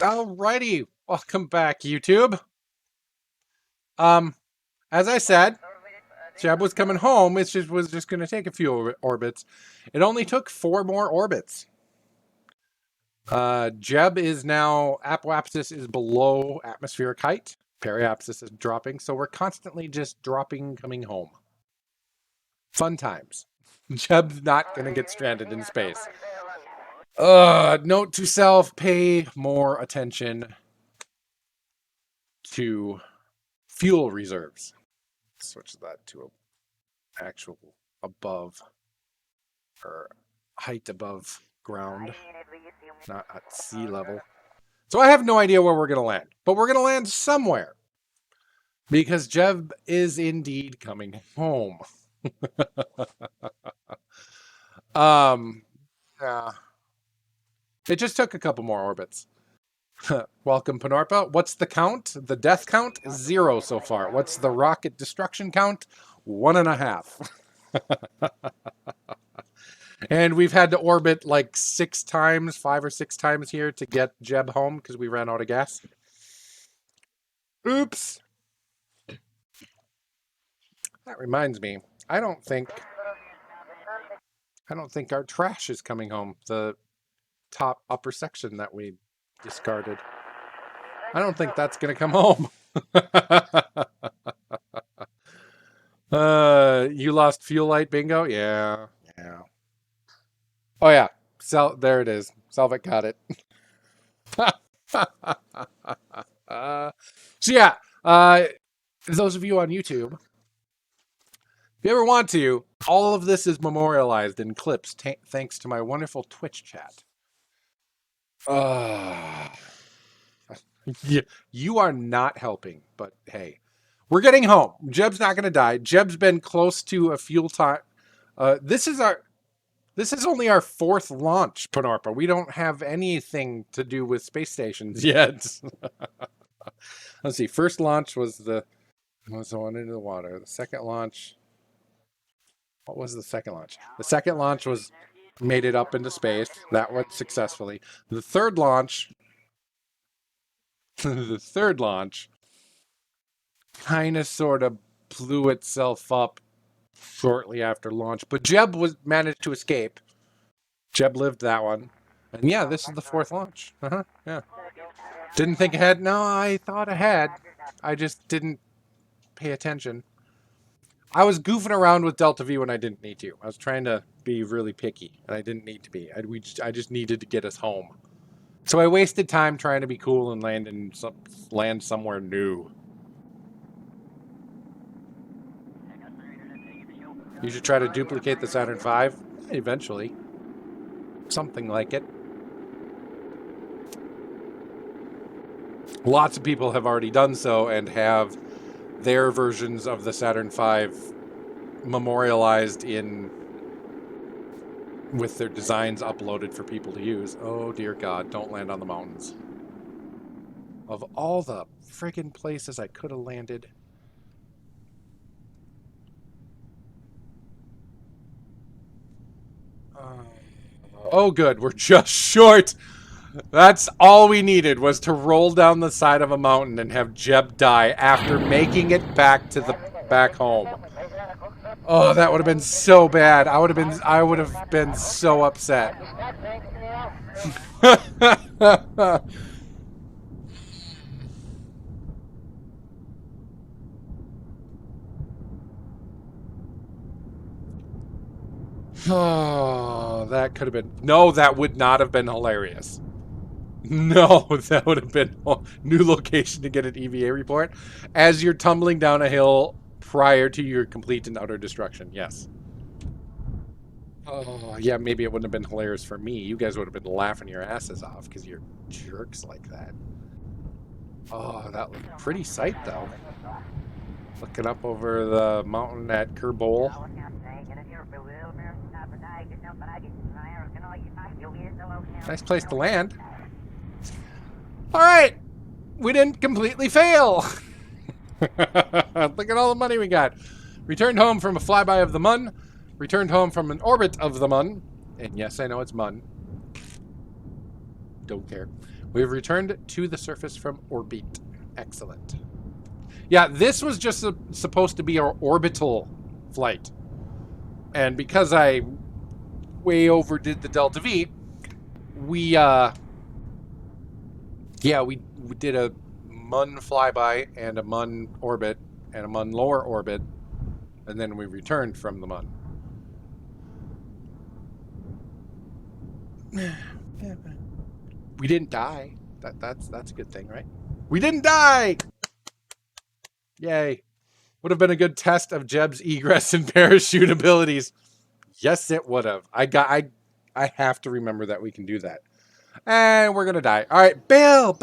Alrighty, welcome back, YouTube. Um, as I said, Jeb was coming home. It just was just going to take a few orbits. It only took 4 more orbits. Jeb is now apoapsis is below atmospheric height. Periapsis is dropping, so we're constantly just dropping, coming home. Fun times. Jeb's not going to get stranded in space. Note to self: pay more attention to fuel reserves. Switch that to a actual above or height above ground, not at sea level. So I have no idea where we're going to land, but we're going to land somewhere because Jeb is indeed coming home. Yeah. It just took a couple more orbits. Welcome, Panorpa. What's the count? The death count is 0 so far. What's the rocket destruction count? 1.5. And we've had to orbit like 6 times, 5 or 6 times here to get Jeb home because we ran out of gas. Oops. That reminds me. I don't think our trash is coming home. The top upper section that we discarded. I don't think that's going to come home. You lost fuel light, bingo? Yeah. Oh yeah. There it is. Selvik got it. So yeah, those of you on YouTube, if you ever want to, all of this is memorialized in clips thanks to my wonderful Twitch chat. You are not helping, but hey, we're getting home. Jeb's not going to die. Jeb's been close to a fuel time. This is only our 4th launch, Panorpa. We don't have anything to do with space stations yet. Let's see. First launch was the one into the water. The second launch. What was the second launch? The second launch was made it up into space. That went successfully. The third launch. The third launch kind of sort of blew itself up shortly after launch, but Jeb managed to escape. Jeb lived that one. And yeah, this is the 4th launch. Yeah. Didn't think ahead. No, I thought ahead. I just didn't pay attention. I was goofing around with Delta V when I didn't need to. I was trying to be really picky, and I didn't need to be. I just needed to get us home. So I wasted time trying to be cool and land somewhere new. You should try to duplicate the Saturn V eventually. Something like it. Lots of people have already done so and have their versions of the Saturn V memorialized with their designs uploaded for people to use. Oh dear God, don't land on the mountains. Of all the friggin' places I could have landed. Oh good, we're just short. That's all we needed, was to roll down the side of a mountain and have Jeb die after making it back home. Oh, that would have been so bad. I would have been so upset. Oh, that could have been... No, that would not have been hilarious. No, that would have been a new location to get an EVA report as you're tumbling down a hill prior to your complete and utter destruction. Yes. Oh, yeah, maybe it wouldn't have been hilarious for me. You guys would have been laughing your asses off because you're jerks like that. Oh, that was a pretty sight, though. Looking up over the mountain at Kerbal. Nice place to land. All right, we didn't completely fail. Look at all the money we got. Returned home from a flyby of the Mun. Returned home from an orbit of the Mun. And yes, I know it's Mun. don't care. We've returned to the surface from orbit. Excellent. Yeah, this was just supposed to be our orbital flight. And because I way overdid the Delta V, we did a MUN flyby and a MUN orbit and a MUN lower orbit, and then we returned from the MUN. We didn't die. That's a good thing, right? We didn't die! Yay. Would have been a good test of Jeb's egress and parachute abilities. Yes, it would have. I have to remember that we can do that. And we're gonna die. All right, bail.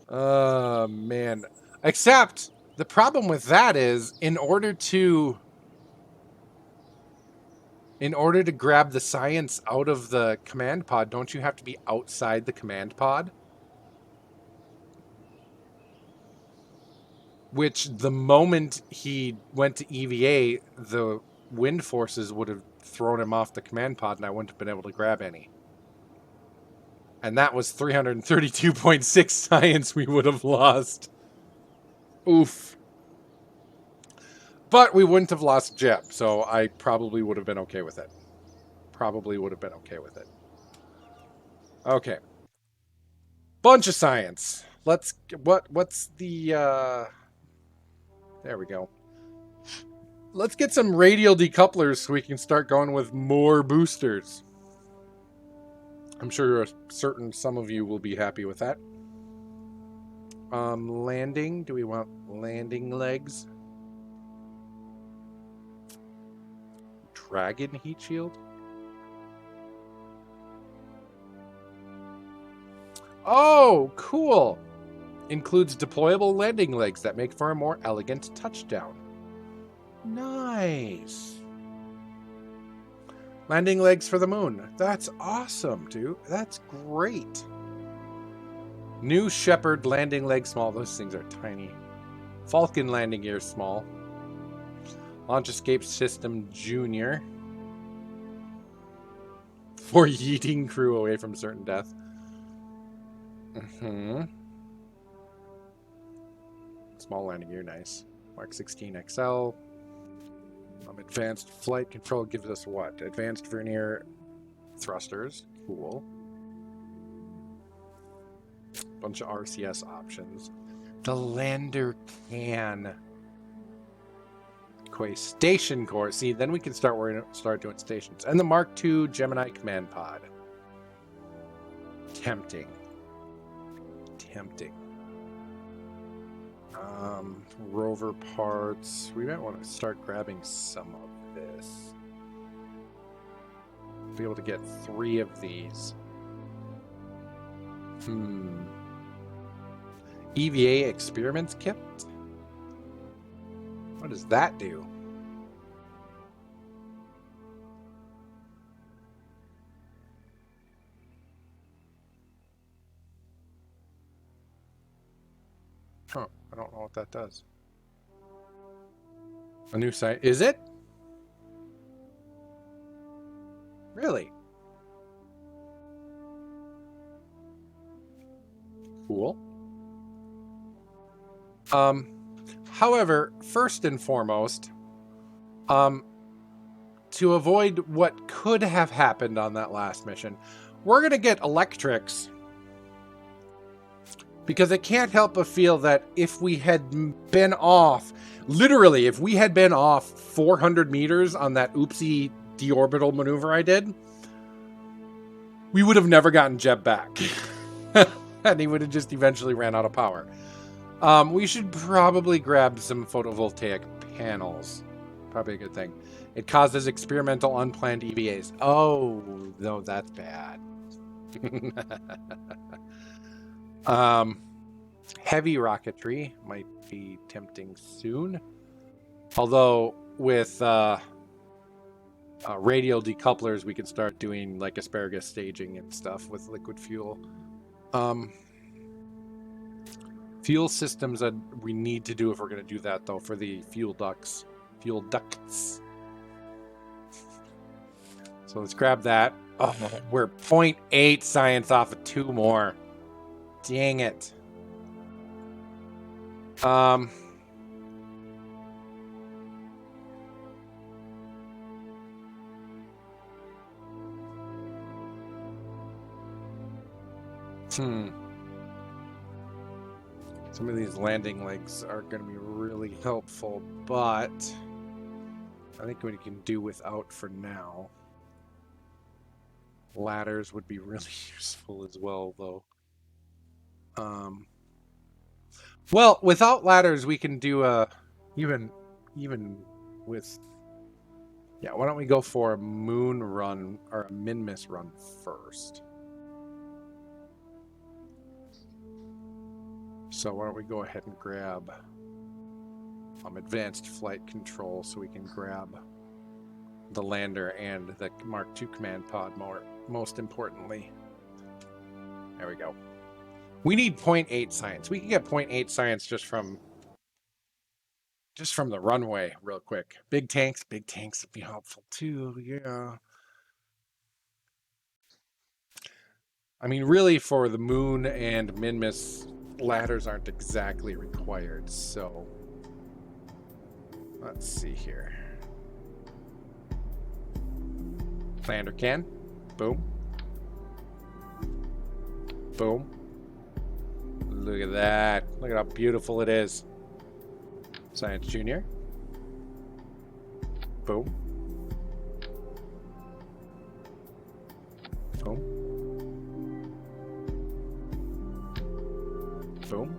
Oh man. Except the problem with that is in order to grab the science out of the command pod, don't you have to be outside the command pod? Which the moment he went to EVA, the wind forces would have thrown him off the command pod and I wouldn't have been able to grab any. And that was 332.6 science we would have lost. Oof. But we wouldn't have lost Jeb, so I probably would have been okay with it. Okay. Bunch of science. What's the there we go. Let's get some radial decouplers so we can start going with more boosters. I'm sure some of you will be happy with that. Landing. Do we want landing legs? Dragon heat shield? Oh, cool! Includes deployable landing legs that make for a more elegant touchdown. Nice. Landing legs for the moon. That's awesome, dude. That's great. New Shepherd landing leg small. Those things are tiny. Falcon landing gear small. Launch escape system junior. For yeeting crew away from certain death. Small landing gear, nice. Mark 16 XL. Advanced flight control gives us what? Advanced vernier thrusters. Cool. Bunch of RCS options. The lander can. Station core. See, then we can start doing stations. And the Mark II Gemini command pod. Tempting. Rover parts. We might want to start grabbing some of this. Be able to get 3 of these. EVA experiments kit? What does that do? Huh, I don't know what that does. A new site. Is it? Really? Cool. However, first and foremost, to avoid what could have happened on that last mission, we're going to get electrics. Because I can't help but feel that if we had been off, literally, if we had been off 400 meters on that oopsie deorbital maneuver I did, we would have never gotten Jeb back. And he would have just eventually ran out of power. We should probably grab some photovoltaic panels. Probably a good thing. It causes experimental unplanned EVAs. Oh, no, that's bad. Heavy rocketry might be tempting soon. Although with radial decouplers, we can start doing like asparagus staging and stuff with liquid fuel. Fuel systems that we need to do if we're going to do that, though, for the fuel ducts. So So let's grab that. Oh, we're 0.8 science off of 2 more. Dang it. Some of these landing legs are going to be really helpful, but I think we can do without for now. Ladders would be really useful as well, though. Well, without ladders, we can do even with. Yeah, why don't we go for a moon run or a min-miss run first? So why don't we go ahead and grab advanced flight control so we can grab the lander and the Mark II command pod most importantly. There we go. We need 0.8 science. We can get 0.8 science just from the runway real quick. Big tanks would be helpful too. Yeah. I mean, really for the moon and min-miss, ladders aren't exactly required, so let's see here. Lander can. Boom. Boom. Look at that. Look at how beautiful it is. Science Junior. Boom. Boom. Boom.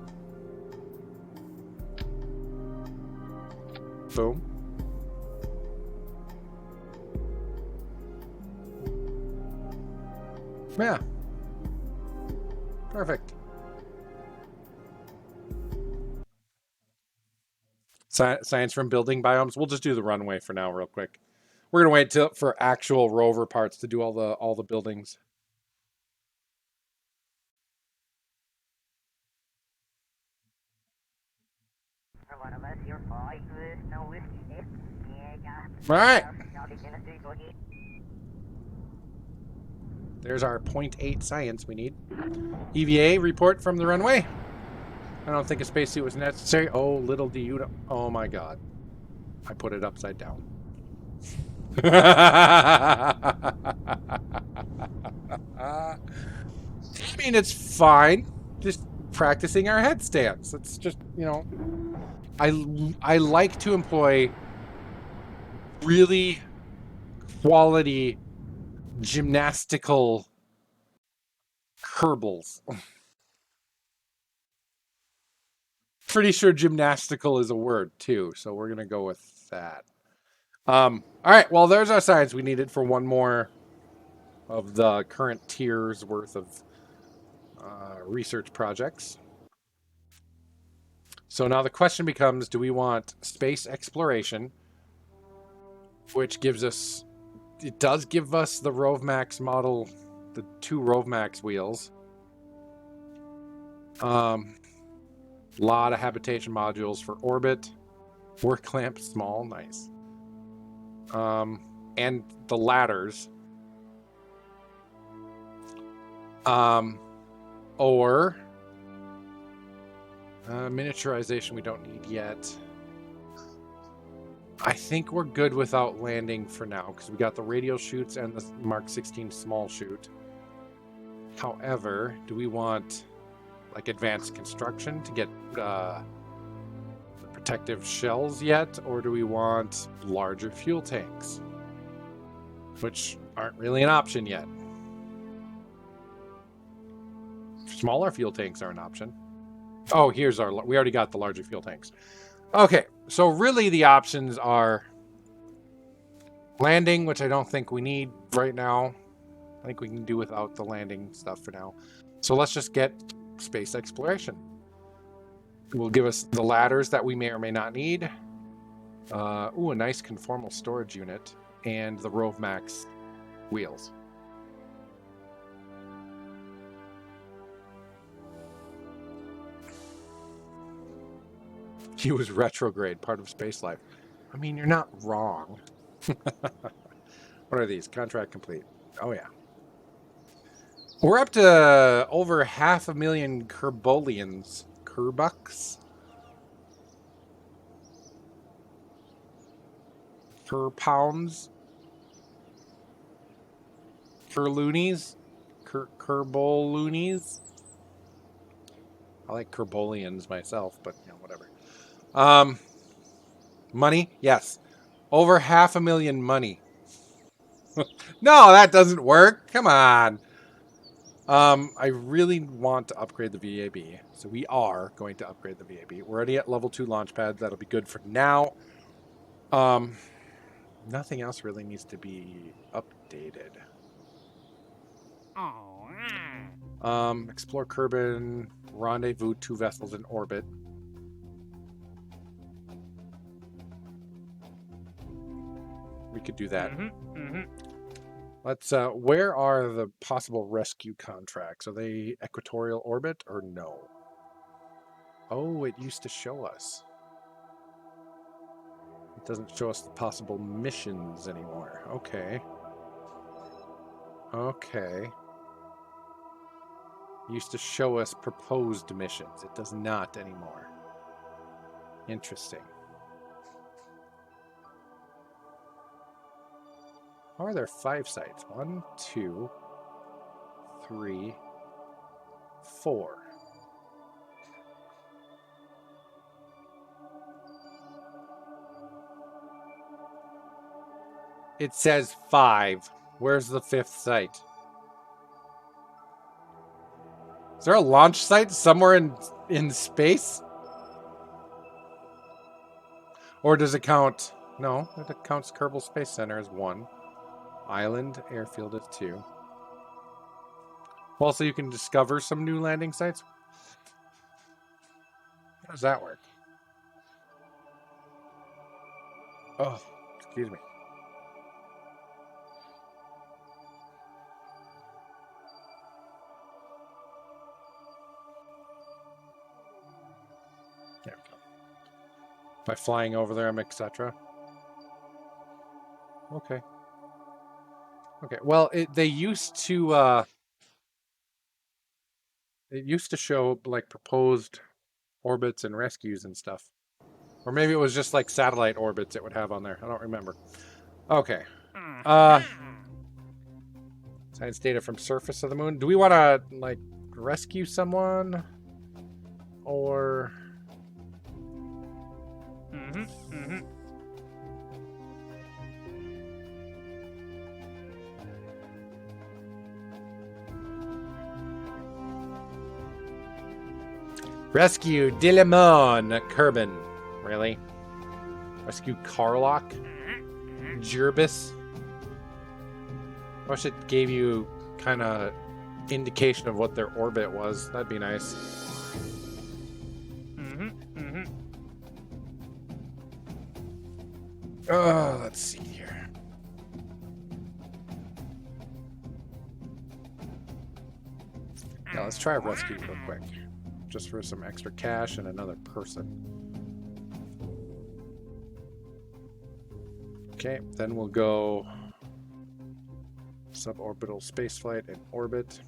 Boom. Yeah. Perfect. Science from building biomes. We'll just do the runway for now real quick. We're going to wait for actual rover parts to do all the buildings. All right. There's our 0.8 science we need. EVA report from the runway. I don't think a spacesuit was necessary. Oh, little do you know. Oh my god. I put it upside down. I mean, it's fine. Just practicing our headstands. It's just, you know, I like to employ really quality gymnastical Kerbals. Pretty sure gymnastical is a word too, so we're gonna go with that. All right, well, there's our science we needed for one more of the current tier's worth of research projects. So now the question becomes, do we want space exploration, which gives us, it does give us the Rovemax model, the 2 Rovemax wheels. Lot of habitation modules for orbit. Work clamp, small, nice. And the ladders. Or miniaturization we don't need yet. I think we're good without landing for now because we got the radial chutes and the Mark 16 small chute. However, do we want like advanced construction to get the protective shells yet, or do we want larger fuel tanks, which aren't really an option yet? Smaller fuel tanks are an option. Oh, here's our, we already got the larger fuel tanks. Okay, so really the options are landing, which I don't think we need right now. I think we can do without the landing stuff for now. So let's just get space exploration. It will give us the ladders that we may or may not need. Ooh, a nice conformal storage unit and the Rovemax wheels. He was retrograde, part of space life. I mean, you're not wrong. What are these? Contract complete. Oh, yeah. We're up to over 500,000 Kerbolians. Kerbucks? Kerpounds? Kerloonies? Kerboloonies? I like Kerbolians myself, but, you know, whatever. Money? Yes. Over 500,000 money. No, that doesn't work. Come on. I really want to upgrade the VAB. So we are going to upgrade the VAB. We're already at level 2 launch pads. That'll be good for now. Nothing else really needs to be updated. Explore Kerbal, rendezvous 2 vessels in orbit. We could do that. Let's, where are the possible rescue contracts? Are they equatorial orbit or no? Oh, it used to show us. It doesn't show us the possible missions anymore. Okay. Okay. It used to show us proposed missions. It does not anymore. Interesting. How are there 5 sites? 1, 2, 3, 4. It says 5. Where's the 5th site? Is there a launch site somewhere in space? Or does it count? No, it counts Kerbal Space Center as 1. Island Airfield is 2. Also, you can discover some new landing sites. How does that work? Oh, excuse me. There we go. By flying over them, etc. Okay. Okay. Well, they used to it used to show like proposed orbits and rescues and stuff. Or maybe it was just like satellite orbits it would have on there. I don't remember. Okay. Science data from surface of the moon. Do we want to like rescue someone? Or rescue Dilemon Kerbin. Really? Rescue Karlock? Jirbis? I wish it gave you kind of indication of what their orbit was. That'd be nice. Oh, let's see here. Yeah, let's try a rescue real quick. Just for some extra cash and another person. Okay, then we'll go suborbital spaceflight and orbit.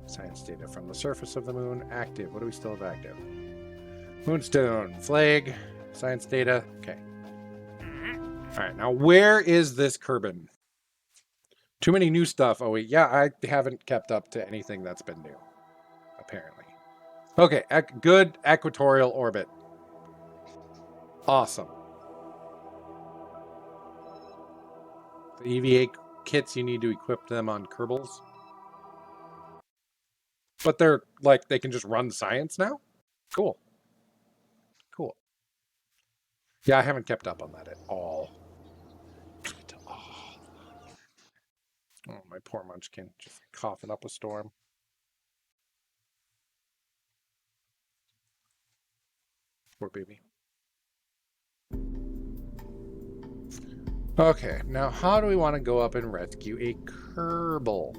Science data from the surface of the moon. Active. What do we still have active? Moonstone. Flag. Science data. Okay. Alright, now where is this Kerbin? Too many new stuff. Oh, wait. Yeah, I haven't kept up to anything that's been new. Apparently. Okay, good equatorial orbit. Awesome. The EVA kits, you need to equip them on Kerbals. But they're like, they can just run science now? Cool. Cool. Yeah, I haven't kept up on that at all. Oh, my poor munchkin. Just coughing up a storm. Poor baby. Okay, now how do we want to go up and rescue a Kerbal?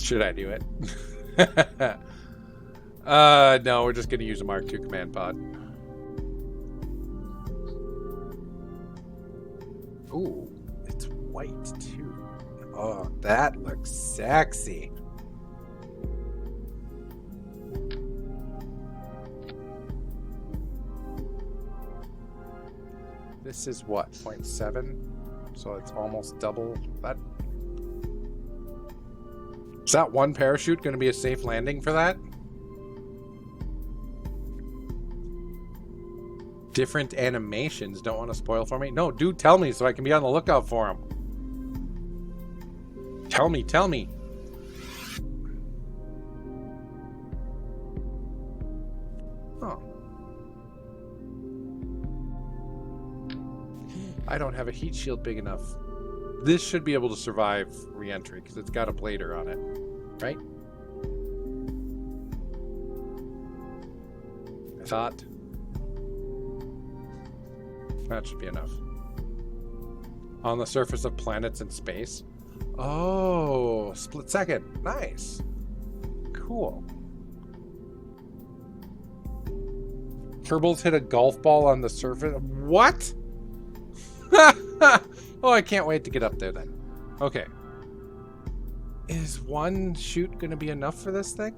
Should I do it? No, we're just going to use a Mark II command pod. Ooh, it's white too. Oh, that looks sexy. This is what, 0.7? So it's almost double that. Is that one parachute going to be a safe landing for that? Different animations. Don't want to spoil for me? No, dude, tell me so I can be on the lookout for them. Tell me, tell me. Oh. I don't have a heat shield big enough. This should be able to survive re-entry because it's got a blader on it, right? I thought. That should be enough. On the surface of planets in space. Oh, split second. Nice. Cool. Kerbalz hit a golf ball on the surface. What? Oh, I can't wait to get up there then. Okay. Is one shoot going to be enough for this thing?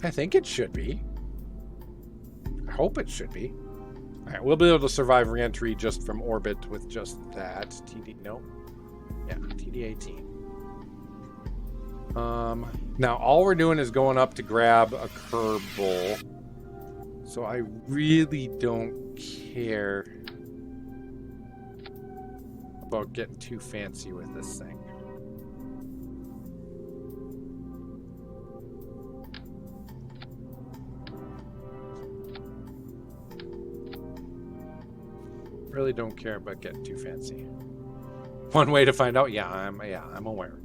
I think it should be. I hope it should be. Alright, we'll be able to survive re-entry just from orbit with just that. TD, no. Yeah, TD-18. Now all we're doing is going up to grab a Kerbal. So I really don't care about getting too fancy with this thing. Really don't care about getting too fancy. One way to find out, yeah, I'm aware.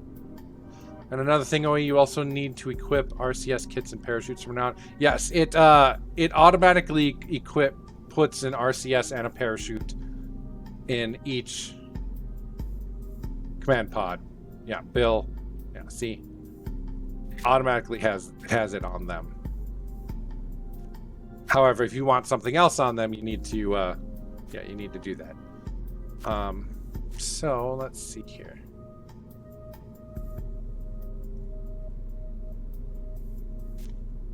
And another thing, OE, you also need to equip RCS kits and parachutes from now on. Yes, it automatically puts an RCS and a parachute in each command pod. Yeah, Bill. Yeah, see, automatically has it on them. However, if you want something else on them, you need to you need to do that. So let's see here.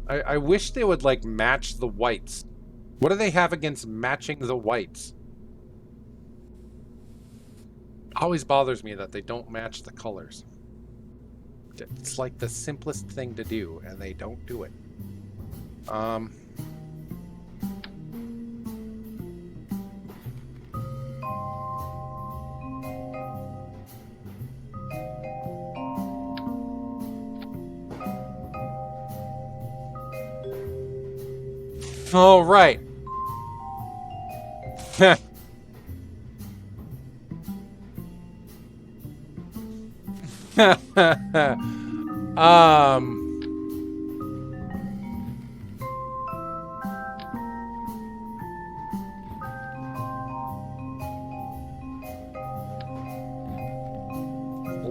I wish they would like match the whites. What do they have against matching the whites? Always bothers me that they don't match the colors. It's like the simplest thing to do, and they don't do it. All right.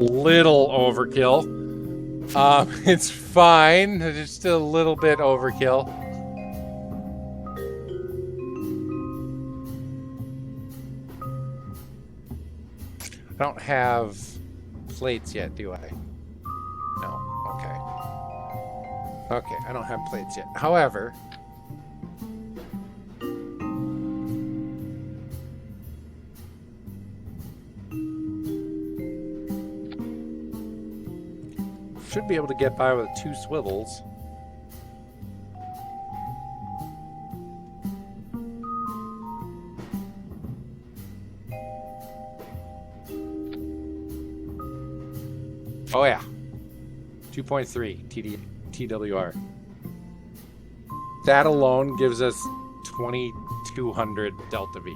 Little overkill. It's fine. It's just a little bit overkill. I don't have plates yet, do I? No. Okay. Okay, I don't have plates yet. However, should be able to get by with 2 swivels. Oh yeah, 2.3 TWR. That alone gives us 2200 delta V.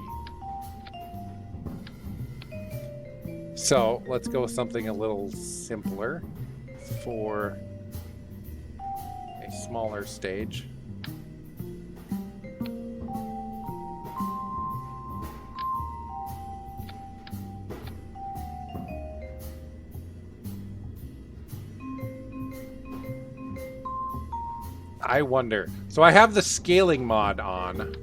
So let's go with something a little simpler for a smaller stage. I wonder. So I have the scaling mod on.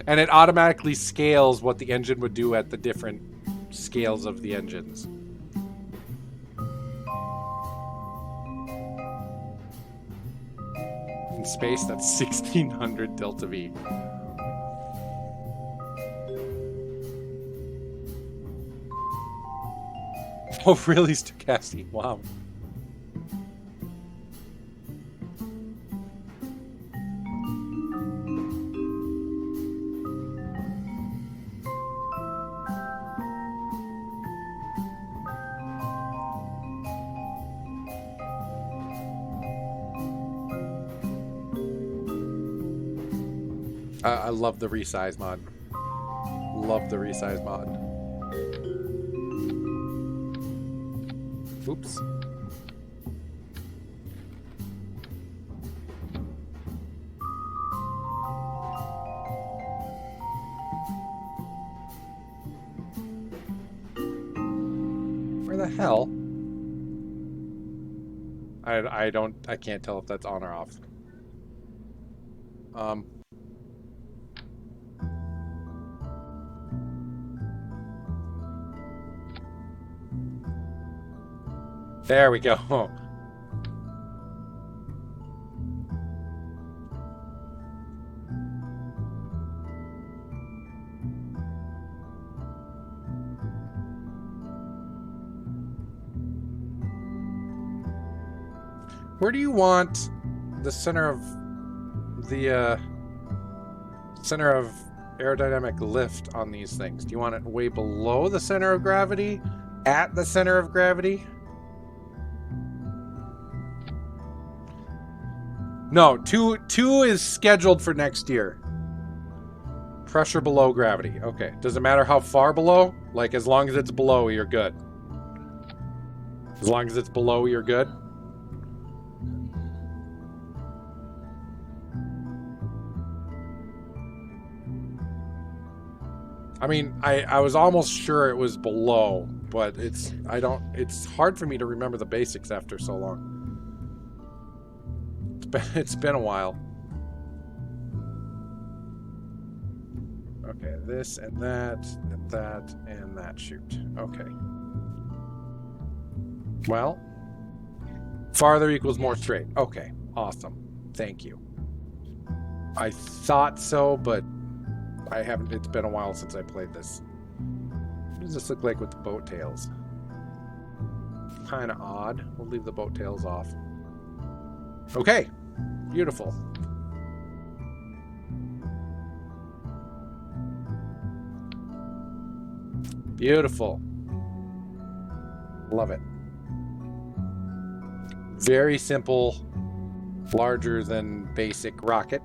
And it automatically scales what the engine would do at the different scales of the engines. In space, that's 1600 delta V. Oh, really, Stochastic? Wow. I love the resize mod. Love the resize mod. Oops. Where the hell? I can't tell if that's on or off. There we go. Where do you want the center of aerodynamic lift on these things? Do you want it way below the center of gravity? At the center of gravity? No, two is scheduled for next year. Pressure below gravity. Okay. Does it matter how far below? Like, as long as it's below, you're good. As long as it's below, you're good. I mean, I was almost sure it was below, but it's hard for me to remember the basics after so long. It's been a while. Okay, this and that and that and that. Shoot. Okay. Well, farther equals more straight. Okay, awesome. Thank you. I thought so, but I haven't. It's been a while since I played this. What does this look like with the boat tails? Kind of odd. We'll leave the boat tails off. Okay. Beautiful. Beautiful. Love it. Very simple, larger than basic rocket.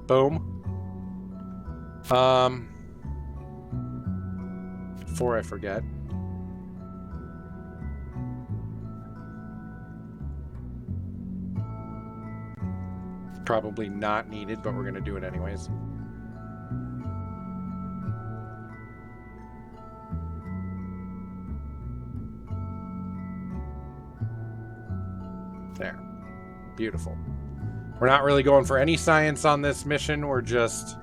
Boom. Before I forget. Probably not needed, but we're going to do it anyways. There. Beautiful. We're not really going for any science on this mission. We're just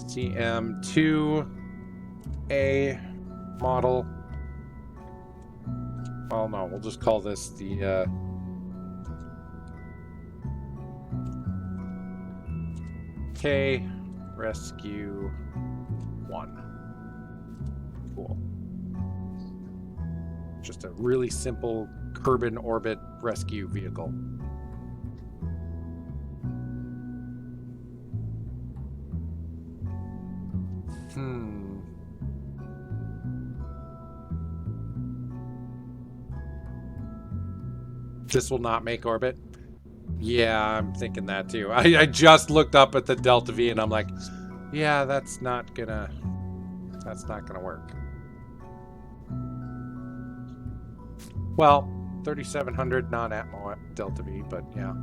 CM2A model. Well, no, we'll just call this the K Rescue 1. Cool. Just a really simple Kerbal orbit rescue vehicle. This will not make orbit. Yeah, I'm thinking that too. I just looked up at the Delta V and I'm like, yeah, that's not gonna work. Well, 3700 non-atmo Delta V, but yeah.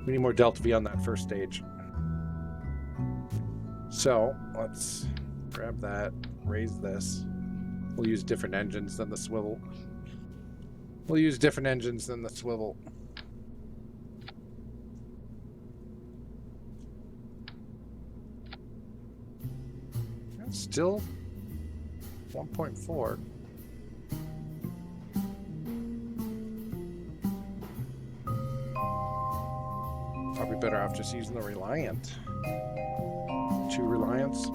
We need more delta V on that first stage. So let's grab that, raise this. We'll use different engines than the swivel. We'll use different engines than the swivel. That's still 1.4. Probably better off just using the Reliant. 2 Reliants.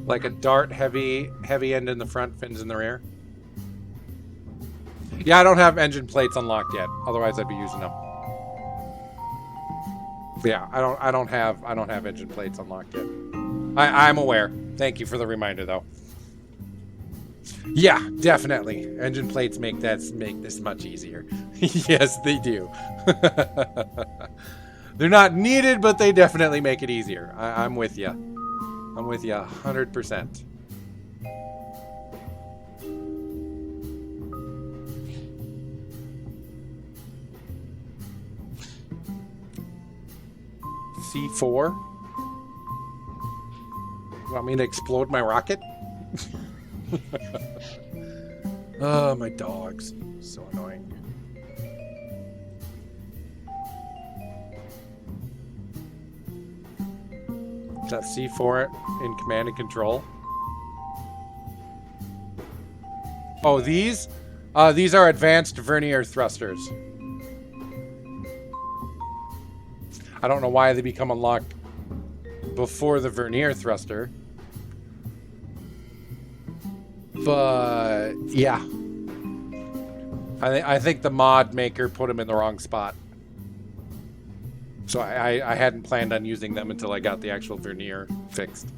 Like a dart, heavy end in the front, fins in the rear. Yeah, I don't have engine plates unlocked yet. Otherwise, I'd be using them. Yeah, I don't have engine plates unlocked yet. I'm aware. Thank you for the reminder, though. Yeah, definitely. Engine plates make this much easier. Yes, they do. They're not needed, but they definitely make it easier. I'm with you. I'm with you 100%. C4? You want me to explode my rocket? Oh, my dogs. So annoying. Is that C4 in command and control? Oh, these? These are advanced vernier thrusters. I don't know why they become unlocked before the vernier thruster. But, yeah. I think the mod maker put them in the wrong spot. So I hadn't planned on using them until I got the actual vernier fixed.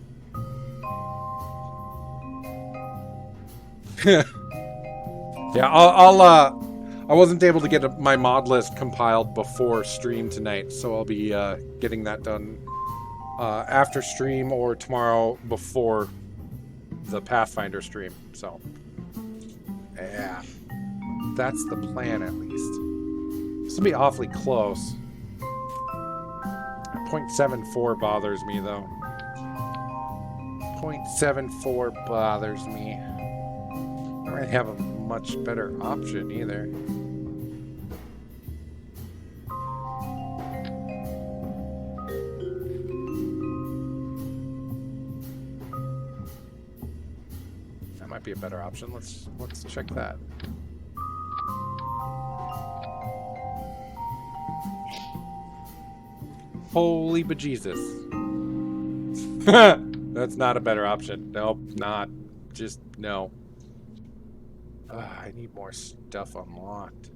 Yeah, I wasn't able to get my mod list compiled before stream tonight, so I'll be getting that done after stream or tomorrow before the Pathfinder stream. So, yeah, that's the plan at least. This will be awfully close. 0.74 bothers me, though. 0.74 bothers me. I don't really have a much better option either. That might be a better option. Let's check that. Holy bejesus. That's not a better option. Nope, not. Just no. I need more stuff unlocked.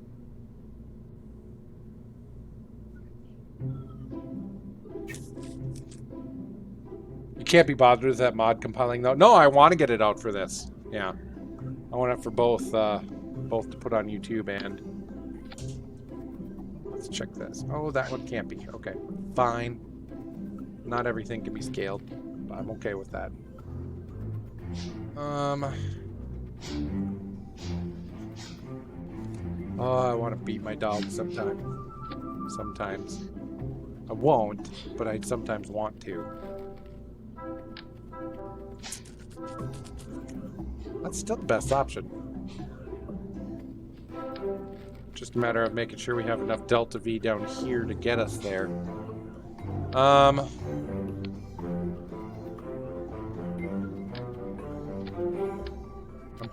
You can't be bothered with that mod compiling, though. No, I want to get it out for this. Yeah. I want it for both to put on YouTube and... Let's check this. Oh, that one can't be. Okay, fine. Not everything can be scaled. I'm okay with that. Oh, I want to beat my dog sometime. Sometimes. I won't, but I sometimes want to. That's still the best option. Just a matter of making sure we have enough delta V down here to get us there. I'm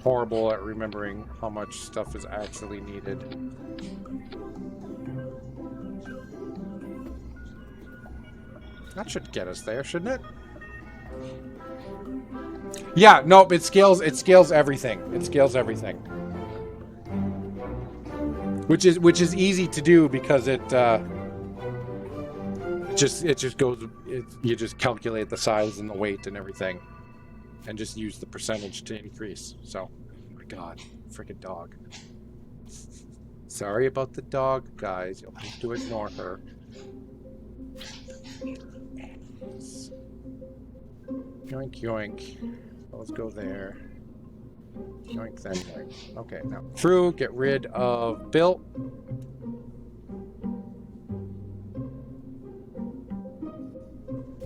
horrible at remembering how much stuff is actually needed. That should get us there, shouldn't it? Yeah, nope, it scales everything. It scales everything. Which is easy to do because it just goes you just calculate the size and the weight and everything and just use the percentage to increase. So, oh my god, freaking dog. Sorry about the dog, guys. You'll have to ignore her. Yoink yoink. Let's go there. Yoink then yoink. Okay, now crew, get rid of Bill.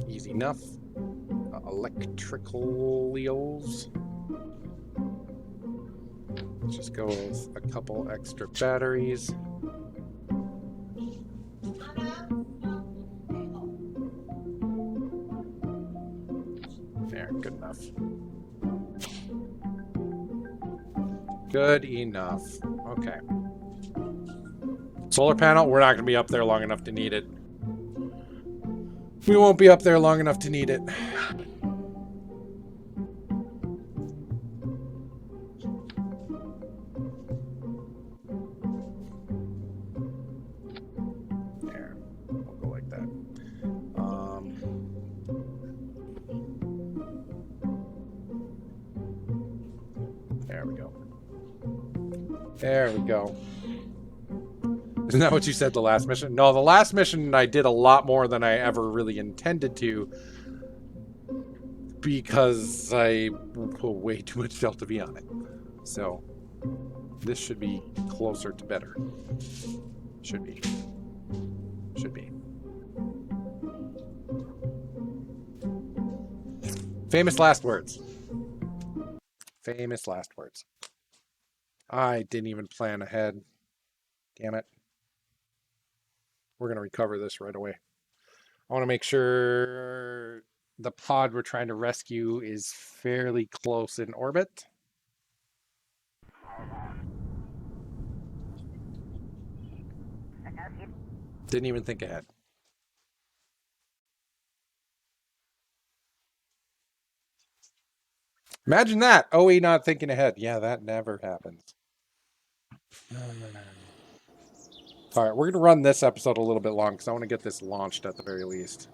Easy enough. Electricals. Let's just go with a couple extra batteries. There, good enough. Good enough. Okay. Solar panel, we're not going to be up there long enough to need it. We won't be up there long enough to need it. There. We'll go like that. There we go. There we go. Isn't that what you said the last mission? No, the last mission I did a lot more than I ever really intended to because I put way too much Delta V on it. So this should be closer to better. Should be. Should be. Famous last words. Famous last words. I didn't even plan ahead. Damn it. We're going to recover this right away. I want to make sure the pod we're trying to rescue is fairly close in orbit. Didn't even think ahead. Imagine that. OE not thinking ahead. Yeah, that never happens. All right, we're going to run this episode a little bit long because I want to get this launched at the very least.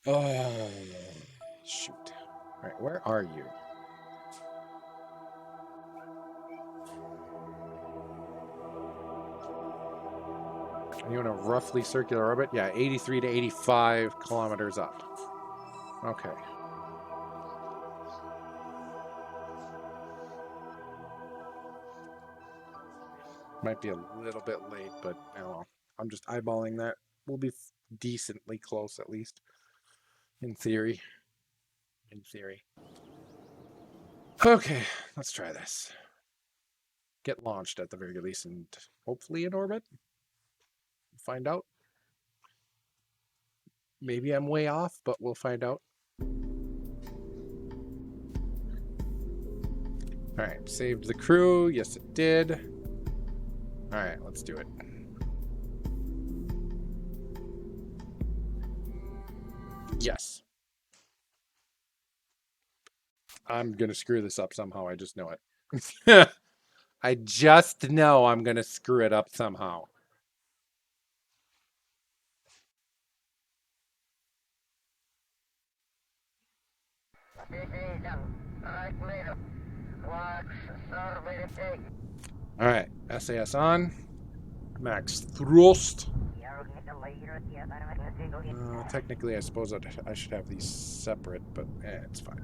Oh, shoot. All right, where are you? Are you in a roughly circular orbit? Yeah, 83 to 85 kilometers up. Okay. Might be a little bit late, but I don't know. I'm just eyeballing that. We'll be decently close, at least. In theory. In theory. Okay, let's try this. Get launched at the very least and hopefully in orbit. Find out. Maybe I'm way off, but we'll find out. Alright, saved the crew. Yes, it did. Alright, let's do it. Yes. I'm gonna screw this up somehow. I just know it. I just know I'm gonna screw it up somehow. Alright, SAS on. Max thrust. Technically, I suppose I should have these separate, but it's fine.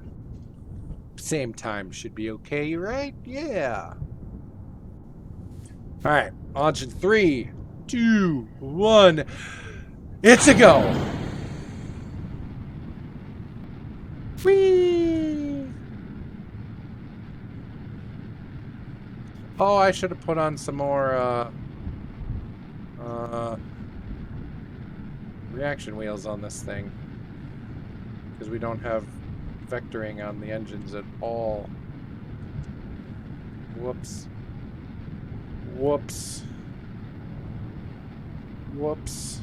Same time should be okay, right? Yeah. Alright, launch in 3, 2, 1. It's a go! Whee! Oh, I should have put on some more reaction wheels on this thing. Because we don't have vectoring on the engines at all. Whoops. Whoops. Whoops.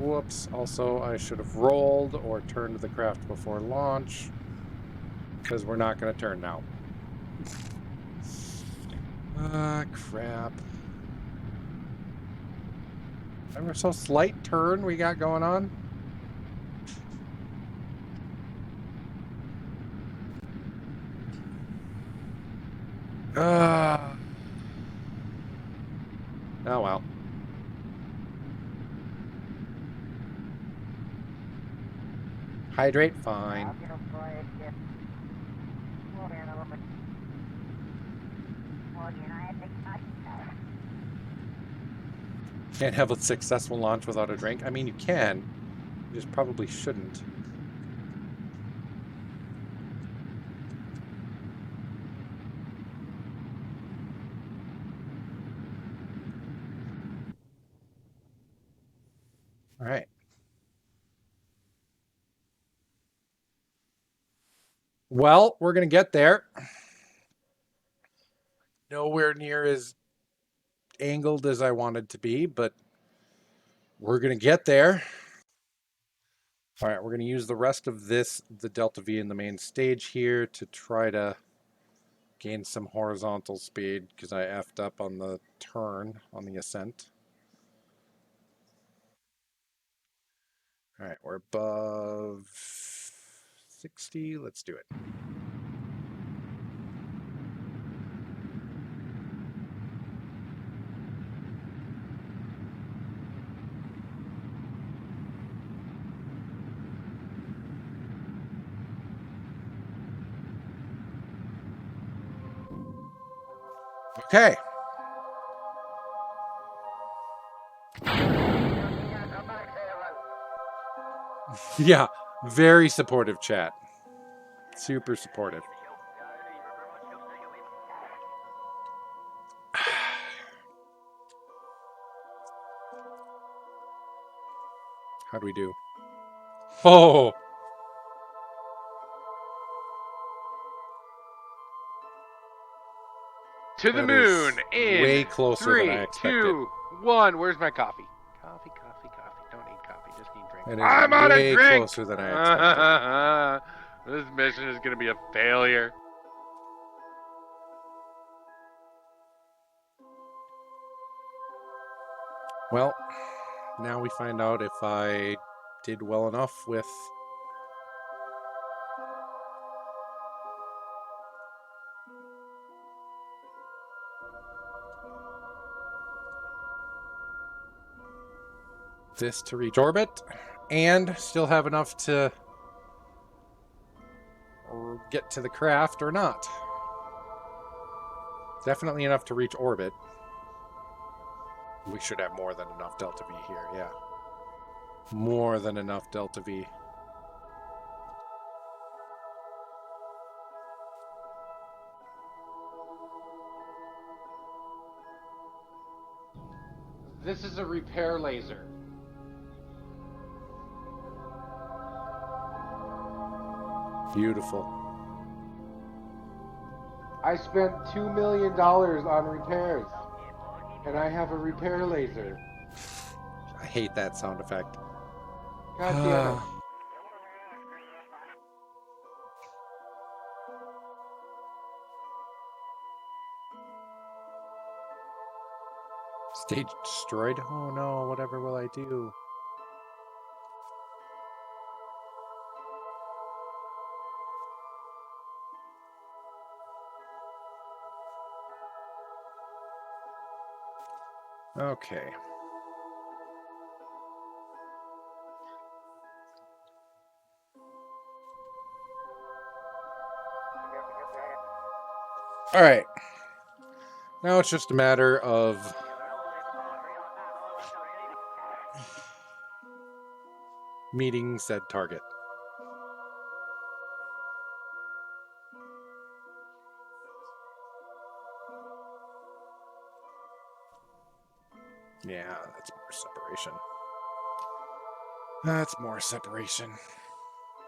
Whoops. Also, I should have rolled or turned the craft before launch. Because we're not going to turn now. Ah, crap. Ever so slight turn we got going on. Oh well. Hydrate, fine. Can't have a successful launch without a drink. I mean, you can. You just probably shouldn't. All right. Well, we're going to get there. Nowhere near as angled as I wanted to be, but we're going to get there. All right, we're going to use the rest of this, the Delta V in the main stage here, to try to gain some horizontal speed because I effed up on the turn on the ascent. All right, we're above 60. Let's do it. Okay. Yeah, very supportive chat. Super supportive. How do we do? Oh! To the moon in way closer than I 3, expected. 2, 1. Where's my coffee? Coffee. Don't need coffee, just need drink. That is I'm out of way drink! closer than I expected. This mission is going to be a failure. Well, now we find out if I did well enough with this to reach orbit and still have enough to get to the craft or not. Definitely enough to reach orbit. We should have more than enough Delta V here, yeah. More than enough Delta V. This is a repair laser. Beautiful. I spent $2 million on repairs, and I have a repair laser. I hate that sound effect. God damn it. Stage destroyed? Oh no, whatever will I do? Okay. All right. Now it's just a matter of meeting said target. Yeah, that's more separation. That's more separation.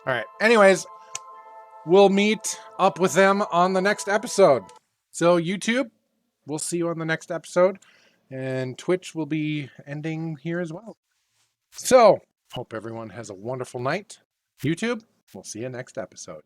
All right. Anyways, we'll meet up with them on the next episode. So YouTube, we'll see you on the next episode. And Twitch will be ending here as well. So, hope everyone has a wonderful night. YouTube, we'll see you next episode.